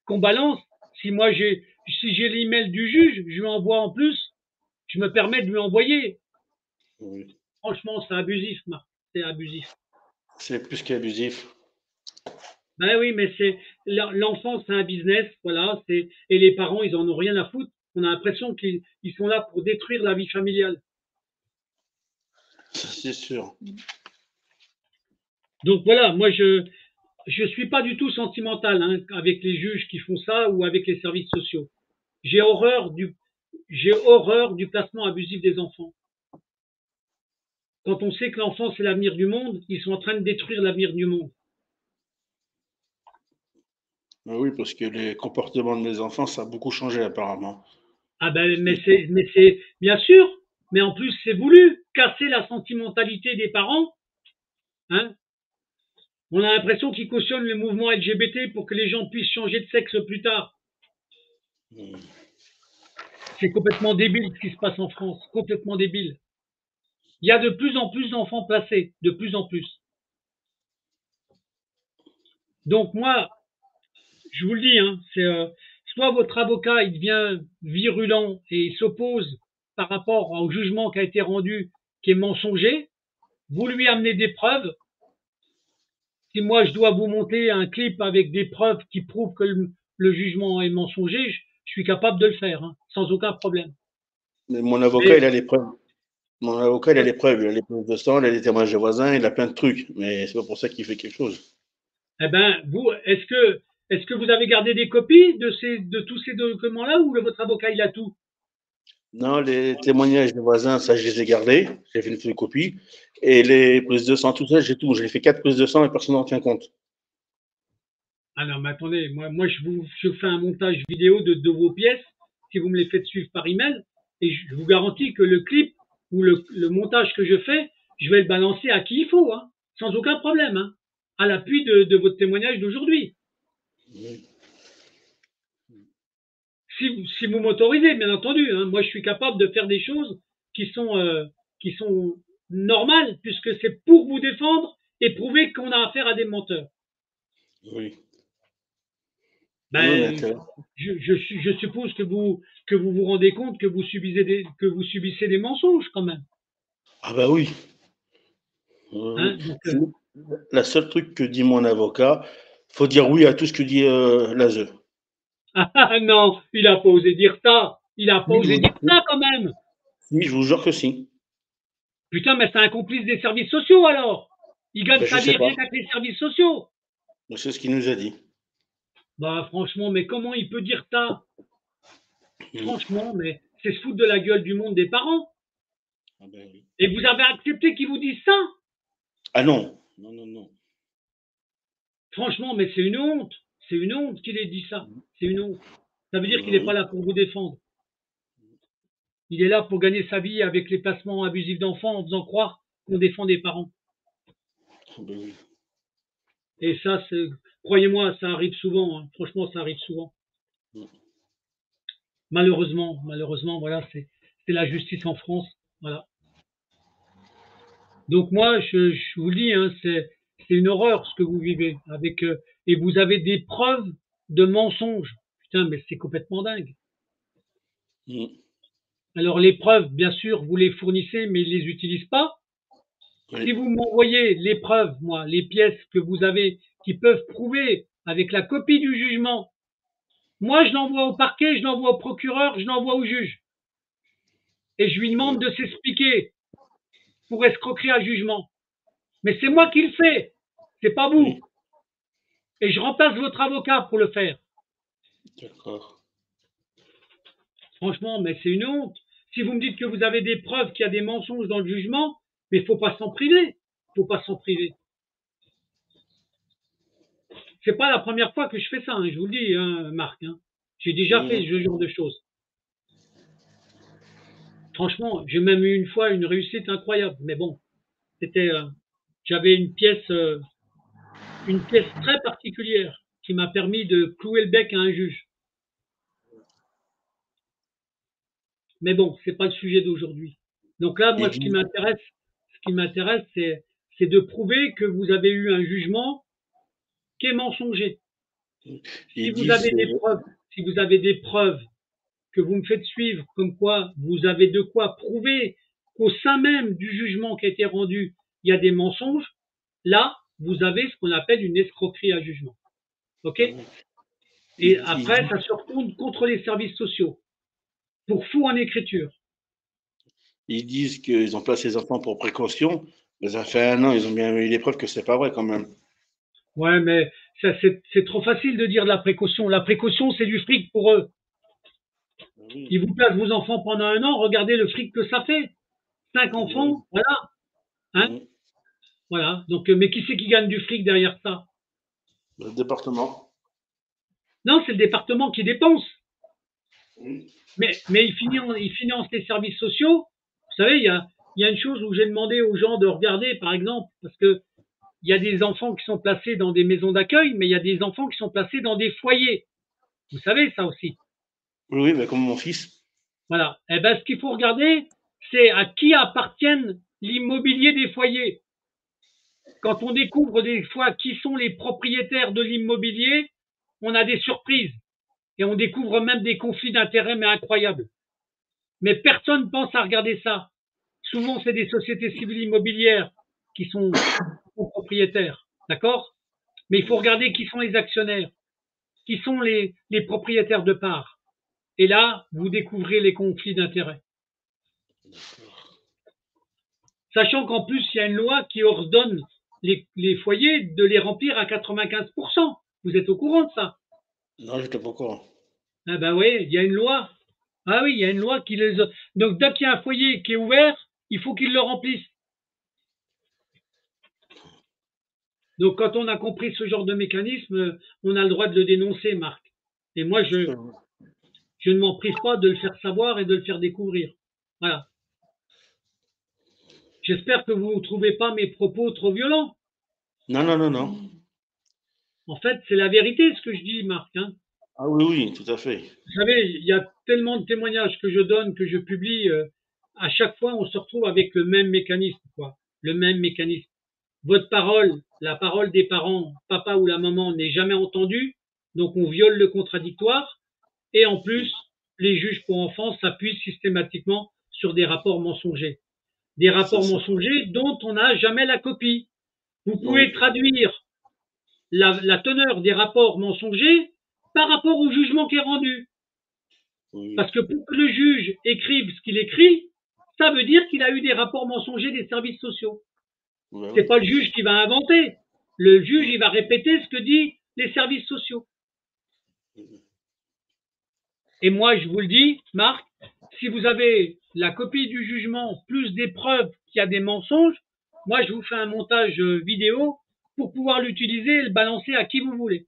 qu'on balance. Si j'ai l'email du juge, je lui envoie en plus, je me permets de lui envoyer. Oui. Franchement, c'est abusif, Marc. C'est abusif. C'est plus qu'abusif. Ben oui, mais l'enfant, c'est un business, voilà. Et les parents, ils en ont rien à foutre. On a l'impression qu'ils sont là pour détruire la vie familiale. C'est sûr. Donc voilà, moi je suis pas du tout sentimental, hein, avec les juges qui font ça ou avec les services sociaux. J'ai horreur du placement abusif des enfants. Quand on sait que l'enfant c'est l'avenir du monde, ils sont en train de détruire l'avenir du monde. Oui, parce que les comportements des enfants, ça a beaucoup changé apparemment. Ah ben, mais c'est bien sûr, mais en plus c'est voulu casser la sentimentalité des parents, hein. On a l'impression qu'ils cautionnent le mouvement LGBT pour que les gens puissent changer de sexe plus tard. C'est complètement débile ce qui se passe en France, complètement débile. Il y a de plus en plus d'enfants placés, de plus en plus. Donc moi, je vous le dis, hein, c'est soit votre avocat il devient virulent et il s'oppose par rapport au jugement qui a été rendu, qui est mensonger, vous lui amenez des preuves. Si moi je dois vous monter un clip avec des preuves qui prouvent que le jugement est mensonger, je suis capable de le faire, hein, sans aucun problème. Mais mon avocat, il a les preuves. Mon avocat, il a les preuves. Il a les preuves de sang, il a les témoignages de voisins, il a plein de trucs. Mais c'est pas pour ça qu'il fait quelque chose. Eh ben, vous, est-ce que vous avez gardé des copies de tous ces documents-là ou votre avocat il a tout? Non, les témoignages des voisins, ça, je les ai gardés. J'ai fait une photocopie. Et les prises de sang, tout ça, j'ai tout. J'ai fait 4 prises de sang et personne n'en tient compte. Ah non, mais attendez, moi je fais un montage vidéo de vos pièces, si vous me les faites suivre par email, et je vous garantis que le clip ou le montage que je fais, je vais le balancer à qui il faut, hein, sans aucun problème, hein, à l'appui de votre témoignage d'aujourd'hui. Oui. Si vous m'autorisez, bien entendu, hein, moi je suis capable de faire des choses qui sont normales, puisque c'est pour vous défendre et prouver qu'on a affaire à des menteurs. Oui. Ben, je suppose que vous vous rendez compte que vous subissez des mensonges quand même. Ah bah oui. Hein, donc, la seule truc que dit mon avocat, faut dire oui à tout ce que dit l'ASE. ah non, il a pas osé dire ça. Il a pas osé dire ça quand même. Oui, je vous jure que si. Putain, mais c'est un complice des services sociaux alors. Il gagne Ben, sa vie rien qu'avec les services sociaux. C'est ce qu'il nous a dit. Bah, franchement, mais comment il peut dire ça? Mm. Franchement, mais c'est se foutre de la gueule du monde des parents. Ah ben oui. Et vous avez accepté qu'ils vous disent ça? Ah non, non, non, non. Franchement, mais c'est une honte. C'est une honte qu'il ait dit ça. Mm. C'est une honte. Ça veut dire qu'il Ah n'est pas oui. là pour vous défendre. Il est là pour gagner sa vie avec les placements abusifs d'enfants en faisant croire qu'on défend des parents. Ah ben oui. Et ça, croyez-moi, ça arrive souvent. Hein. Franchement, ça arrive souvent. Mm. Malheureusement, malheureusement, voilà, c'est la justice en France. Voilà. Donc moi, je vous le dis, hein, c'est une horreur ce que vous vivez avec et vous avez des preuves de mensonges. Putain, mais c'est complètement dingue. Mm. Alors les preuves, bien sûr, vous les fournissez, mais ils les utilisent pas. Si Oui. vous m'envoyez les preuves, moi, les pièces que vous avez qui peuvent prouver avec la copie du jugement, moi je l'envoie au parquet, je l'envoie au procureur, je l'envoie au juge. Et je lui demande Mm. de s'expliquer pour escroquerie à jugement. Mais c'est moi qui le fais, c'est pas Oui. vous. Et je remplace votre avocat pour le faire. D'accord. Franchement, mais c'est une honte. Si vous me dites que vous avez des preuves qu'il y a des mensonges dans le jugement, mais il faut pas s'en priver. Faut pas s'en priver. C'est pas la première fois que je fais ça, hein, je vous le dis, hein, Marc. Hein. J'ai déjà Oui, fait oui. ce genre de choses. Franchement, j'ai même eu une fois une réussite incroyable. Mais bon, c'était, j'avais une pièce très particulière qui m'a permis de clouer le bec à un juge. Mais bon, c'est pas le sujet d'aujourd'hui. Donc là, moi, Ils disent, ce qui m'intéresse, c'est de prouver que vous avez eu un jugement qui est mensonger. Si ils vous avez disent, des preuves, si vous avez des preuves que vous me faites suivre, comme quoi vous avez de quoi prouver qu'au sein même du jugement qui a été rendu, il y a des mensonges, là, vous avez ce qu'on appelle une escroquerie à jugement. OK? Et ils après, disent, ça se retourne contre les services sociaux pour fou en écriture. ils disent qu'ils ont placé les enfants pour précaution, mais ça fait un an, ils ont bien eu les preuves que c'est pas vrai quand même. Ouais, mais ça, c'est trop facile de dire de la précaution. La précaution, c'est du fric pour eux. Oui. Ils vous placent vos enfants pendant un an, regardez le fric que ça fait. Cinq Oui. enfants, voilà. Hein? Oui. Voilà. Donc, mais qui c'est qui gagne du fric derrière ça? Le département. Non, c'est le département qui dépense. Oui. Mais il finance les services sociaux. Vous savez, il y a une chose où j'ai demandé aux gens de regarder, par exemple, parce que il y a des enfants qui sont placés dans des maisons d'accueil, mais il y a des enfants qui sont placés dans des foyers. Vous savez ça aussi. Oui, oui, mais comme mon fils. Voilà. Eh ben, ce qu'il faut regarder, c'est à qui appartiennent l'immobilier des foyers. Quand on découvre des fois qui sont les propriétaires de l'immobilier, on a des surprises et on découvre même des conflits d'intérêts mais incroyables. Mais personne ne pense à regarder ça. Souvent, c'est des sociétés civiles immobilières qui sont propriétaires, d'accord? Mais il faut regarder qui sont les actionnaires, qui sont les propriétaires de parts. Et là, vous découvrez les conflits d'intérêts. Sachant qu'en plus, il y a une loi qui ordonne les foyers de les remplir à 95%. Vous êtes au courant de ça? Non, j'étais pas au courant. Ah ben oui, il y a une loi. Ah oui, il y a une loi qui les... Donc dès qu'il y a un foyer qui est ouvert, il faut qu'ils le remplissent. Donc quand on a compris ce genre de mécanisme, on a le droit de le dénoncer, Marc. Et moi, je ne m'en prive pas de le faire savoir et de le faire découvrir. Voilà. J'espère que vous ne trouvez pas mes propos trop violents. Non, non, non, non. En fait, c'est la vérité ce que je dis, Marc. Hein. Ah oui, oui, tout à fait. Vous savez, il y a tellement de témoignages que je donne, que je publie. À chaque fois, on se retrouve avec le même mécanisme, quoi. Le même mécanisme. Votre parole, la parole des parents, papa ou la maman, n'est jamais entendue. Donc, on viole le contradictoire. Et en plus, les juges pour enfants s'appuient systématiquement sur des rapports mensongers. Des C'est rapports ça. mensongers dont on n'a jamais la copie. Vous pouvez Oui, traduire la teneur des rapports mensongers par rapport au jugement qui est rendu. oui, Parce que pour que le juge écrive ce qu'il écrit, ça veut dire qu'il a eu des rapports mensongers des services sociaux. oui, C'est oui. pas le juge qui va inventer. Le juge, il va répéter ce que disent les services sociaux. Et moi, je vous le dis, Marc, si vous avez la copie du jugement plus des preuves qu'il y a des mensonges, moi, je vous fais un montage vidéo pour pouvoir l'utiliser et le balancer à qui vous voulez.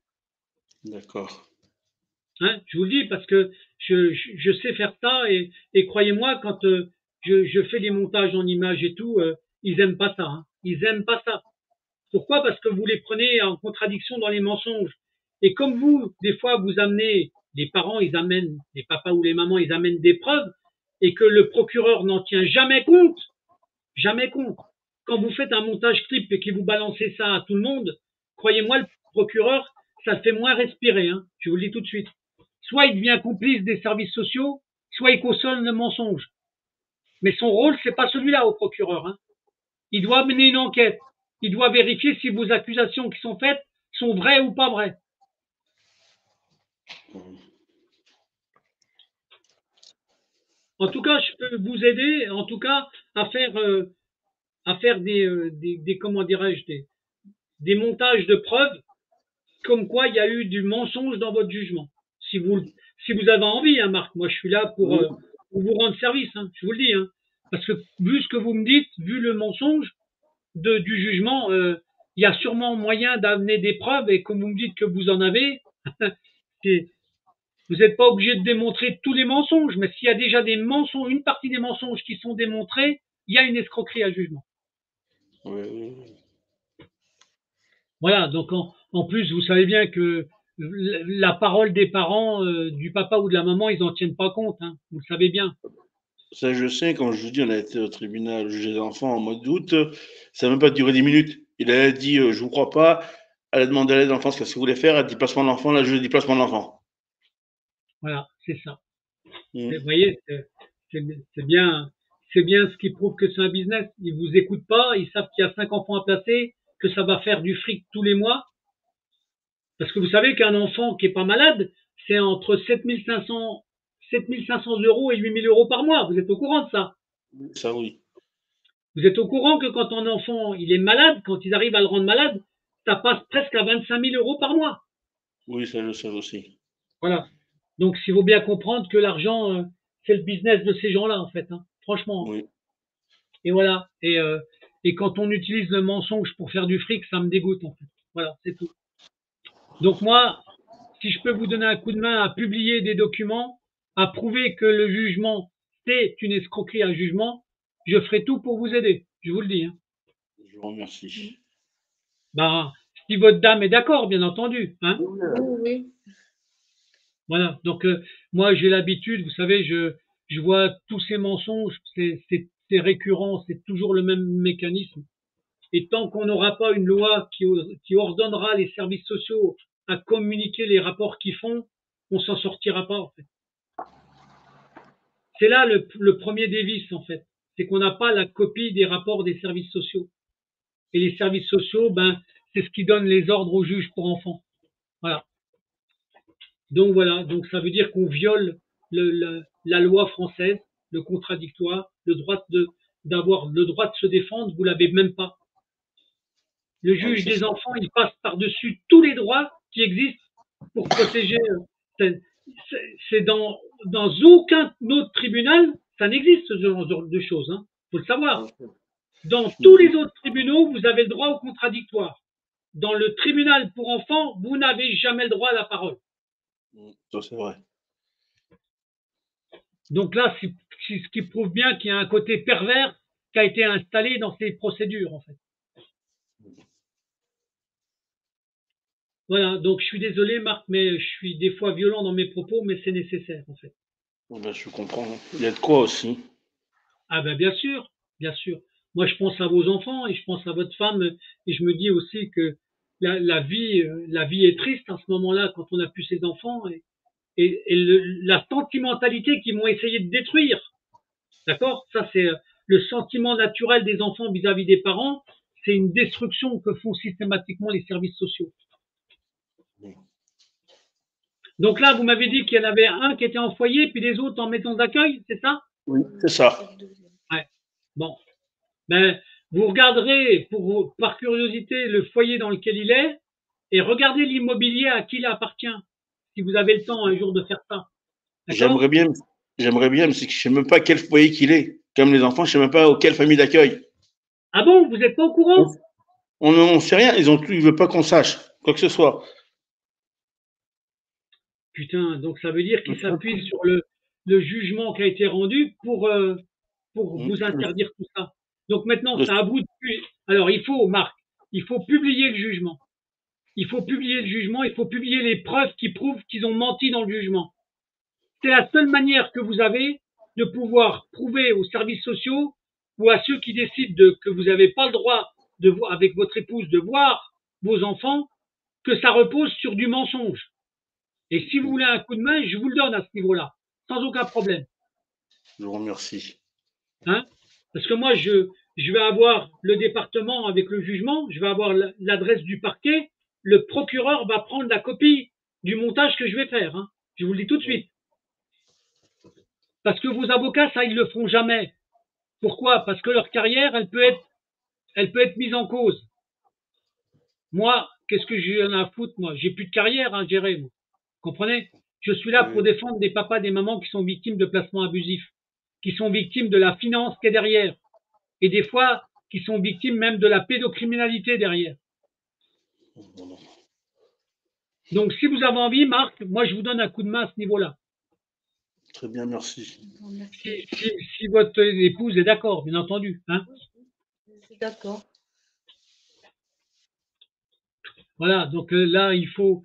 D'accord. Hein, je vous le dis parce que je sais faire ça et croyez-moi, quand je fais des montages en images et tout, ils aiment pas ça. Hein. Ils aiment pas ça. Pourquoi? Parce que vous les prenez en contradiction dans les mensonges. Et comme vous, des fois, vous amenez, les parents, ils amènent, les papas ou les mamans, ils amènent des preuves et que le procureur n'en tient jamais compte, jamais compte. Quand vous faites un montage clip et que vous balancez ça à tout le monde, croyez-moi, le procureur, ça le fait moins respirer. Hein. Je vous le dis tout de suite. Soit il devient complice des services sociaux, soit il cautionne le mensonge. Mais son rôle, c'est pas celui-là au procureur. Hein. Il doit mener une enquête. Il doit vérifier si vos accusations qui sont faites sont vraies ou pas vraies. En tout cas, je peux vous aider, en tout cas, à faire des comment dirais-je, des montages de preuves comme quoi il y a eu du mensonge dans votre jugement. Si vous, si vous avez envie, hein, Marc, moi je suis là pour vous rendre service, hein, je vous le dis. Hein, parce que vu ce que vous me dites, vu le mensonge du jugement, il y a sûrement moyen d'amener des preuves et comme vous me dites que vous en avez, vous n'êtes pas obligé de démontrer tous les mensonges, mais s'il y a déjà des mensonges, une partie des mensonges qui sont démontrés, il y a une escroquerie à jugement. Oui. Voilà, donc en plus, vous savez bien que la parole des parents, du papa ou de la maman, ils n'en tiennent pas compte, hein, vous le savez bien. Ça, je sais, comme je vous dis, on a été au tribunal juger des enfants en mois d'août. Ça n'a même pas duré 10 minutes. Il a dit, je vous crois pas. Elle a demandé à l'aide d'enfance qu'est-ce qu'il voulait faire. Elle a dit placement de l'enfant. Là, je dis placement de l'enfant. Voilà, c'est ça. Mm. Vous voyez, c'est bien, c'est bien ce qui prouve que c'est un business. Ils vous écoutent pas, ils savent qu'il y a 5 enfants à placer, que ça va faire du fric tous les mois. Parce que vous savez qu'un enfant qui est pas malade, c'est entre 7500 euros et 8000 euros par mois. Vous êtes au courant de ça? Ça, oui. Vous êtes au courant que quand un enfant il est malade, quand ils arrivent à le rendre malade, ça passe presque à 25 000 euros par mois. Oui, ça, je sais aussi. Voilà. Donc, il faut bien comprendre que l'argent, c'est le business de ces gens-là, en fait. Hein. Franchement. Oui. Et voilà. Et quand on utilise le mensonge pour faire du fric, ça me dégoûte, en fait. Voilà, c'est tout. Donc, moi, si je peux vous donner un coup de main à publier des documents, à prouver que le jugement, c'est une escroquerie à jugement, je ferai tout pour vous aider. Je vous le dis. Hein. Je vous remercie. Ben, si votre dame est d'accord, bien entendu. Hein. Oui. Voilà. Donc, moi, j'ai l'habitude, vous savez, je vois tous ces mensonges, c'est récurrent, c'est toujours le même mécanisme. Et tant qu'on n'aura pas une loi qui ordonnera les services sociaux à communiquer les rapports qu'ils font, on s'en sortira pas, en fait. C'est là le premier des vices, en fait. C'est qu'on n'a pas la copie des rapports des services sociaux. Et les services sociaux, ben, c'est ce qui donne les ordres aux juges pour enfants. Voilà. Donc voilà, donc ça veut dire qu'on viole la loi française, le contradictoire, le droit d'avoir le droit de se défendre, vous l'avez même pas. Le Ah oui, juge ça, des enfants, il passe par-dessus tous les droits qui existent pour protéger. C'est dans aucun autre tribunal, ça n'existe ce genre de choses. Hein. Faut le savoir. Dans tous les autres tribunaux, vous avez le droit au contradictoire. Dans le tribunal pour enfants, vous n'avez jamais le droit à la parole. ça c'est vrai. Donc là, c'est ce qui prouve bien qu'il y a un côté pervers qui a été installé dans ces procédures, en fait. Voilà, donc je suis désolé, Marc, mais je suis des fois violent dans mes propos, mais c'est nécessaire, en fait. Ben, je comprends. Il y a de quoi aussi. Ah ben bien sûr, bien sûr. Moi, je pense à vos enfants et je pense à votre femme et je me dis aussi que la vie est triste en ce moment-là quand on a plus ses enfants et la sentimentalité qu'ils vont essayer de détruire. D'accord? Ça, c'est le sentiment naturel des enfants vis-à-vis des parents. C'est une destruction que font systématiquement les services sociaux. Donc là, vous m'avez dit qu'il y en avait un qui était en foyer, puis les autres en maison d'accueil, c'est ça? Oui, c'est ça. Ouais. Bon. Ben, vous regarderez par curiosité le foyer dans lequel il est et regardez l'immobilier à qui il appartient. si vous avez le temps un jour de faire ça. D'accord? J'aimerais bien, mais c'est que je sais même pas quel foyer qu'il est. Comme les enfants, je sais même pas quelle famille d'accueil. Ah bon, vous n'êtes pas au On, courant? on sait rien. Ils veulent pas qu'on sache quoi que ce soit. Putain, donc ça veut dire qu'ils s'appuient sur le jugement qui a été rendu pour vous interdire tout ça. Donc maintenant, Le- c'est à vous de... Alors il faut, Marc, il faut publier le jugement. Il faut publier le jugement, il faut publier les preuves qui prouvent qu'ils ont menti dans le jugement. C'est la seule manière que vous avez de pouvoir prouver aux services sociaux ou à ceux qui décident que vous n'avez pas le droit de avec votre épouse de voir vos enfants que ça repose sur du mensonge. Et si vous voulez un coup de main, je vous le donne à ce niveau-là, sans aucun problème. Je vous remercie. Hein? Parce que moi, je vais avoir le département avec le jugement, je vais avoir l'adresse du parquet, le procureur va prendre la copie du montage que je vais faire. Hein. Je vous le dis tout de suite. Parce que vos avocats, ça, ils le feront jamais. Pourquoi? Parce que leur carrière, elle peut être mise en cause. Moi, qu'est-ce que j'ai à foutre, moi? J'ai plus de carrière à gérer, moi. Comprenez? Je suis là pour défendre des papas, des mamans qui sont victimes de placements abusifs, qui sont victimes de la finance qui est derrière, et des fois, qui sont victimes même de la pédocriminalité derrière. Donc, si vous avez envie, Marc, moi, je vous donne un coup de main à ce niveau-là. Très bien, merci. Si votre épouse est d'accord, bien entendu. Hein. Je suis d'accord. Voilà, donc là, il faut.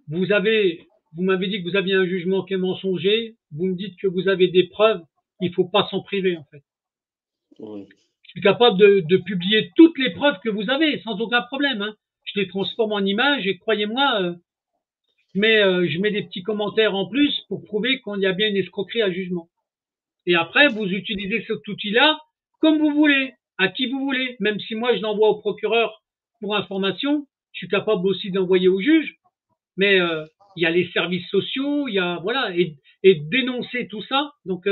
Vous m'avez dit que vous aviez un jugement qui est mensonger. Vous me dites que vous avez des preuves. Il ne faut pas s'en priver, en fait. Oui. Je suis capable de publier toutes les preuves que vous avez, sans aucun problème. Hein. Je les transforme en images et croyez-moi, je mets des petits commentaires en plus pour prouver qu'il y a bien une escroquerie à jugement. Et après, vous utilisez cet outil-là comme vous voulez, à qui vous voulez. Même si moi, je l'envoie au procureur pour information, je suis capable aussi d'envoyer au juge. Mais il y a les services sociaux, il y a voilà, et dénoncer tout ça. Donc,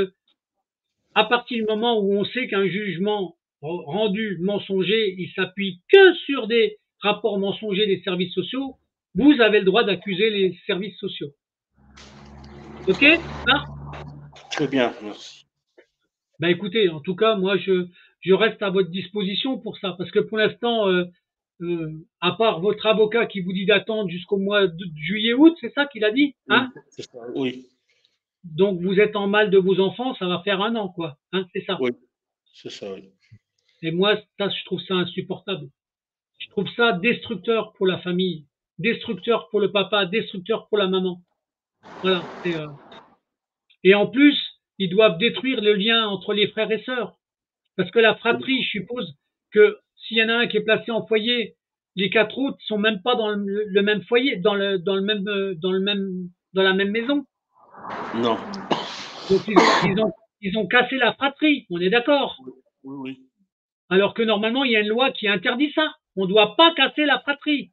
à partir du moment où on sait qu'un jugement rendu mensonger, il s'appuie que sur des rapports mensongers des services sociaux, vous avez le droit d'accuser les services sociaux. Ok? Hein? Très bien, merci. Ben écoutez, en tout cas, moi je reste à votre disposition pour ça, parce que pour l'instant, à part votre avocat qui vous dit d'attendre jusqu'au mois de juillet-août, c'est ça qu'il a dit, hein? C'est ça. Oui, Donc vous êtes en mal de vos enfants, ça va faire un an, quoi, hein? C'est ça. oui, c'est ça, oui. Et moi, ça, je trouve ça insupportable. Je trouve ça destructeur pour la famille, destructeur pour le papa, destructeur pour la maman. Voilà. Et en plus, ils doivent détruire le lien entre les frères et sœurs. Parce que la fratrie, je suppose que s'il y en a un qui est placé en foyer, les quatre autres sont même pas dans le même foyer, dans la même maison. Non. Donc ils ont cassé la fratrie. On est d'accord. Oui, oui. Alors que normalement, il y a une loi qui interdit ça. On ne doit pas casser la fratrie.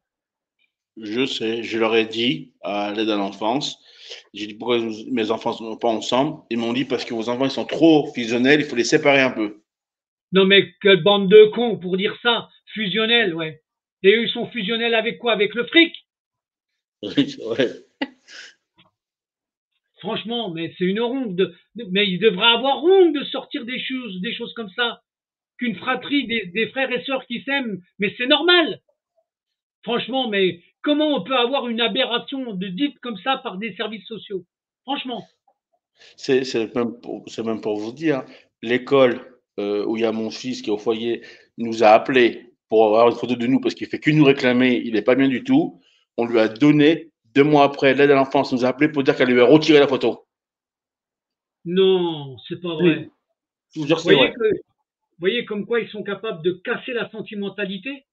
Je sais, je leur ai dit à l'aide à l'enfance. J'ai dit pourquoi mes enfants ne sont pas ensemble. Ils m'ont dit parce que vos enfants ils sont trop fusionnels, il faut les séparer un peu. Non mais quelle bande de cons pour dire ça. Fusionnel, ouais. Et eux, ils sont fusionnels avec quoi? Avec le fric? Ouais. Franchement, mais c'est une honte. Mais ils devraient avoir honte de sortir des choses comme ça. Qu'une fratrie, des frères et sœurs qui s'aiment, mais c'est normal. Franchement, mais comment on peut avoir une aberration de dite comme ça par des services sociaux? Franchement. C'est même pour vous dire, l'école où il y a mon fils qui est au foyer nous a appelé pour avoir une photo de nous parce qu'il fait que nous réclamer, il n'est pas bien du tout. On lui a donné, 2 mois après, l'aide à l'enfance nous a appelé pour dire qu'elle lui a retiré la photo. Non, c'est pas vrai. Oui, je vous jure, Vous c'est vrai. voyez comme quoi ils sont capables de casser la sentimentalité.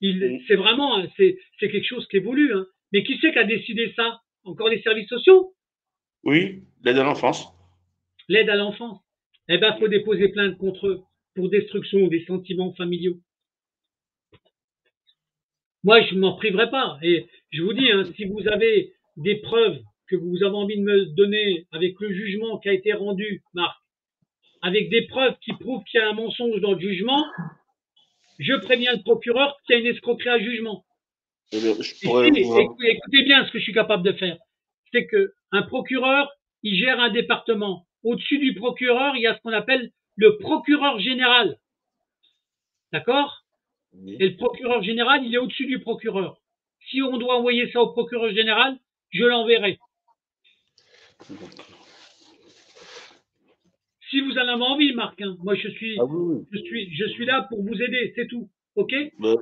Mm. C'est vraiment, c'est quelque chose qui évolue. Hein. Mais qui c'est qui a décidé ça? Encore les services sociaux? Oui, l'aide à l'enfance. L'aide à l'enfance? Eh ben, faut déposer plainte contre eux pour destruction des sentiments familiaux. Moi, je ne m'en priverai pas. Et je vous dis, hein, si vous avez des preuves que vous avez envie de me donner avec le jugement qui a été rendu, Marc, avec des preuves qui prouvent qu'il y a un mensonge dans le jugement, je préviens le procureur qu'il y a une escroquerie à jugement. Eh bien, je Et pourrais vous... écoutez bien ce que je suis capable de faire. c'est que un procureur, il gère un département. Au-dessus du procureur, il y a ce qu'on appelle le procureur général. D'accord? Oui. Et le procureur général, il est au-dessus du procureur. Si on doit envoyer ça au procureur général, je l'enverrai. Si vous en avez envie, Marc, hein. Moi, Ah oui, je suis là pour vous aider, c'est tout. OK? oui.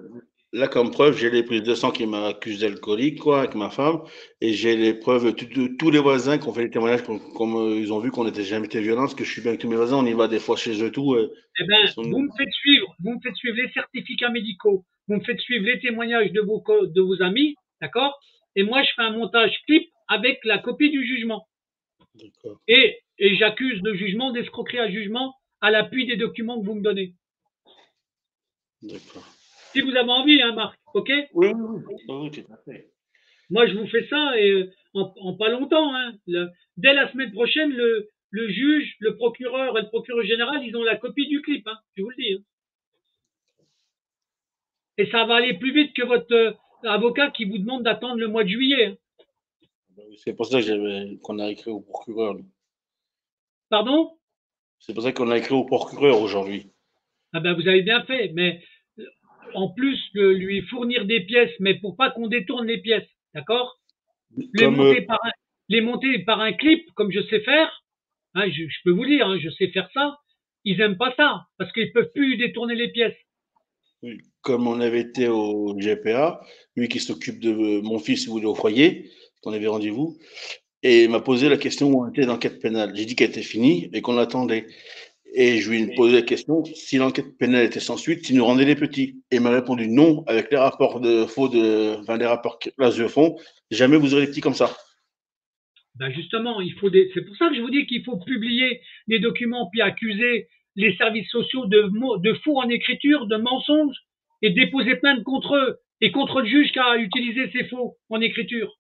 Là, comme preuve, j'ai les prises de sang qui m'accusent d'alcoolique, quoi, avec ma femme, et j'ai les preuves de tous les voisins qui ont fait les témoignages, comme ils ont vu qu'on n'était jamais été violents, parce que je suis bien avec tous mes voisins, on y va des fois chez eux, tout. Eh ben, Ils sont... vous me faites suivre les certificats médicaux, vous me faites suivre les témoignages de vos amis, d'accord? Et moi, je fais un montage clip avec la copie du jugement. D'accord, Et j'accuse le jugement d'escroquerie à jugement à l'appui des documents que vous me donnez. d'accord. Si vous avez envie, hein, Marc, OK? Oui, oui, oui, oui, tout à fait. Moi, je vous fais ça et en pas longtemps, hein. Dès la semaine prochaine, le juge, le procureur et le procureur général, ils ont la copie du clip, hein, je vous le dis, hein. Et ça va aller plus vite que votre avocat qui vous demande d'attendre le mois de juillet, hein. C'est pour ça que qu'on a écrit au procureur. Pardon? C'est pour ça qu'on a écrit au procureur aujourd'hui. Ah ben, vous avez bien fait, mais en plus de lui fournir des pièces, mais pour pas qu'on détourne les pièces, d'accord? Les Comme, monter par un, les monter par un clip, comme je sais faire, hein, je peux vous dire, hein, je sais faire ça. Ils aiment pas ça, parce qu'ils peuvent plus détourner les pièces. oui, comme on avait été au GPA, lui qui s'occupe de mon fils, il voulait au foyer, qu'on avait rendez-vous, et il m'a posé la question où on était l'enquête pénale. J'ai dit qu'elle était finie et qu'on attendait. Et je lui ai posé la question si l'enquête pénale était sans suite, s'il nous rendait les petits. Et il m'a répondu non, avec les rapports de faux enfin, les rapports que l'ASE font, jamais vous aurez les petits comme ça. Ben justement, c'est pour ça que je vous dis qu'il faut publier les documents puis accuser les services sociaux de faux en écriture, de mensonges et déposer plainte contre eux et contre le juge qui a utilisé ces faux en écriture.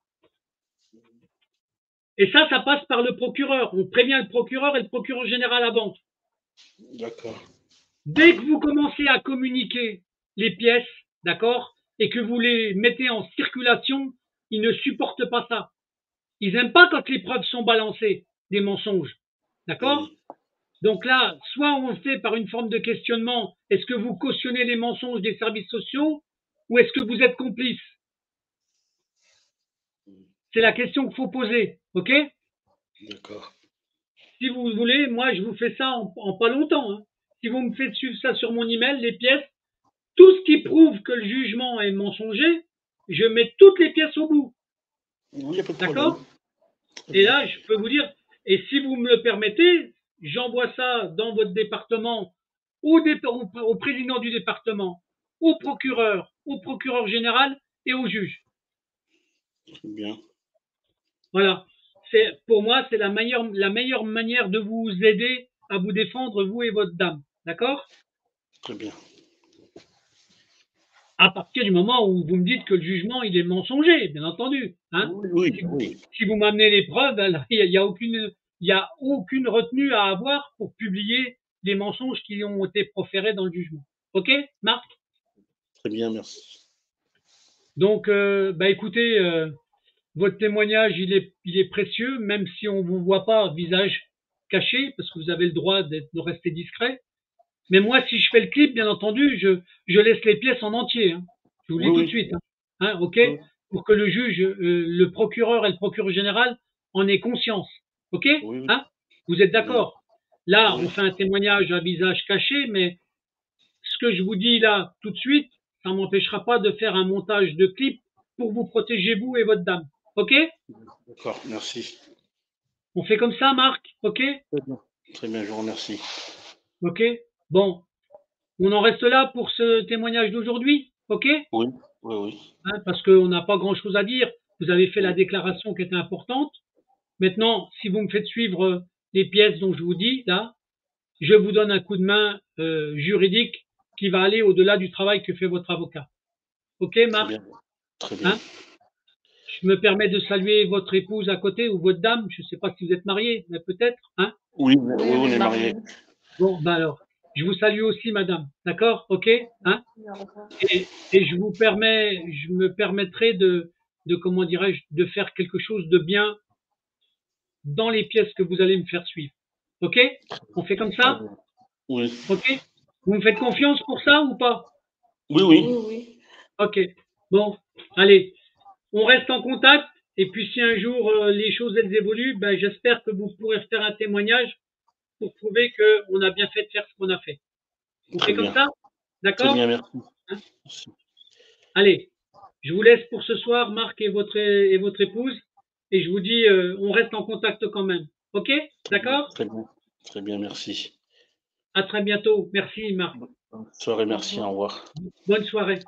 Et ça passe par le procureur. On prévient le procureur et le procureur général avant. D'accord. Dès que vous commencez à communiquer les pièces, d'accord, et que vous les mettez en circulation, ils ne supportent pas ça. Ils n'aiment pas quand les preuves sont balancées, des mensonges. D'accord? Oui. Donc là, soit on le fait par une forme de questionnement, est-ce que vous cautionnez les mensonges des services sociaux ou est-ce que vous êtes complice? C'est la question qu'il faut poser, ok? D'accord. Si vous voulez, moi je vous fais ça en pas longtemps, hein. Si vous me faites suivre ça sur mon email, les pièces, tout ce qui prouve que le jugement est mensonger, je mets toutes les pièces au bout, Oui, il n'y a pas de problème. d'accord? Et là, je peux vous dire, et si vous me le permettez, j'envoie ça dans votre département au président du département, au procureur général et au juge. Très bien. Voilà. Pour moi, c'est la meilleure manière de vous aider à vous défendre, vous et votre dame. D'accord? Très bien. À partir du moment où vous me dites que le jugement, il est mensonger, bien entendu, hein? Oui, oui, oui. Si vous m'amenez les preuves, alors, il y a aucune retenue à avoir pour publier les mensonges qui ont été proférés dans le jugement. Ok, Marc? Très bien, merci. Donc, bah écoutez, votre témoignage, il est précieux, même si on vous voit pas visage caché, parce que vous avez le droit de rester discret. Mais moi, si je fais le clip, bien entendu, je laisse les pièces en entier, hein. Je vous le Oui, dis tout de oui. suite, hein. Hein, ok? Oui, Pour que le juge, le procureur et le procureur général en aient conscience. Ok? oui, oui. Hein? Vous êtes Très bien. d'accord? Là, Oui, on fait un témoignage à visage caché, mais ce que je vous dis là, tout de suite, ça m'empêchera pas de faire un montage de clip pour vous protéger, vous et votre dame. Ok? d'accord, merci. On fait comme ça, Marc? Ok? Très bien. Très bien, je vous remercie. Ok? Bon. On en reste là pour ce témoignage d'aujourd'hui? Ok? Oui, oui, oui. Hein, parce qu'on n'a pas grand-chose à dire. Vous avez fait la Oui, déclaration qui était importante. Maintenant, si vous me faites suivre les pièces dont je vous dis, là, je vous donne un coup de main juridique qui va aller au-delà du travail que fait votre avocat. Ok, très Marc? bien. Très bien. Hein? Je me permets de saluer votre épouse à côté ou votre dame. Je ne sais pas si vous êtes marié, mais peut-être. Hein? Oui, oui, Oui, on oui, est marié. mariés. Bon, ben alors, je vous salue aussi, madame. D'accord? Ok? Hein? Au revoir. Et je me permettrai de comment dirais-je, de faire quelque chose de bien dans les pièces que vous allez me faire suivre. Ok? On fait comme ça? Oui. Ok? Vous me faites confiance pour ça ou pas? Oui, Oui, oui. oui. Ok. Bon, allez, on reste en contact. Et puis si un jour les choses elles évoluent, ben, j'espère que vous pourrez faire un témoignage pour prouver qu'on a bien fait de faire ce qu'on a fait. On Très fait comme bien. ça? Très D'accord? bien, merci. Hein? Merci. Allez, je vous laisse pour ce soir, Marc et votre épouse. Et je vous dis, on reste en contact quand même. Ok? D'accord? Très bien. Très bien, merci. À très bientôt. Merci, Marc. Bonne soirée, Au merci, revoir. au revoir. Bonne soirée.